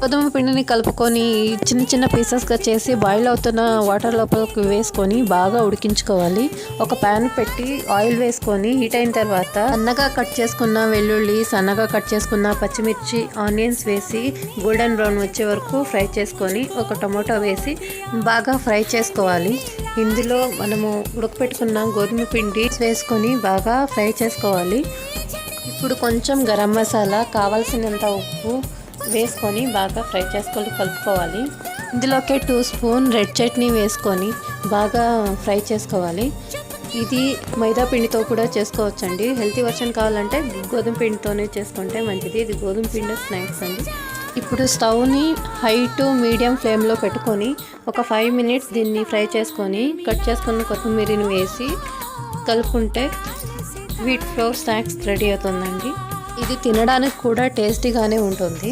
గోధుమ పిండిని కలుపుకొని చిన్న చిన్న పీసెస్గా చేసి బాయిల్ అవుతున్న వాటర్ లోపలికి వేసుకొని బాగా ఉడికించుకోవాలి. ఒక ప్యాన్ పెట్టి ఆయిల్ వేసుకొని హీట్ అయిన తర్వాత సన్నగా కట్ చేసుకున్న వెల్లుల్లి, సన్నగా కట్ చేసుకున్న పచ్చిమిర్చి, ఆనియన్స్ వేసి గోల్డెన్ బ్రౌన్ వచ్చే వరకు ఫ్రై చేసుకొని ఒక టొమాటో వేసి బాగా ఫ్రై చేసుకోవాలి. ఇందులో మనము ఉడకపెట్టుకున్న గోధుమ పిండి వేసుకొని బాగా ఫ్రై చేసుకోవాలి. ఇప్పుడు కొంచెం గరం మసాలా, కావాల్సినంత ఉప్పు వేసుకొని బాగా ఫ్రై చేసుకొని కలుపుకోవాలి. ఇందులోకే 2 స్పూన్ రెడ్ చట్నీ వేసుకొని బాగా ఫ్రై చేసుకోవాలి. ఇది మైదా పిండితో కూడా చేసుకోవచ్చండి. హెల్తీ వర్షన్ కావాలంటే గోధుమ పిండితోనే చేసుకుంటే మంచిది. ఇది గోధుమ పిండి స్నాక్స్ అండి. ఇప్పుడు స్టవ్ని హై టు మీడియం ఫ్లేమ్లో పెట్టుకొని ఒక 5 మినిట్స్ దీన్ని ఫ్రై చేసుకొని కట్ చేసుకున్న కొత్తిమీరని వేసి కలుపుకుంటే వీట్ ఫ్లోర్ స్నాక్స్ రెడీ అవుతుందండి. ఇది తినడానికి కూడా టేస్టీగానే ఉంటుంది.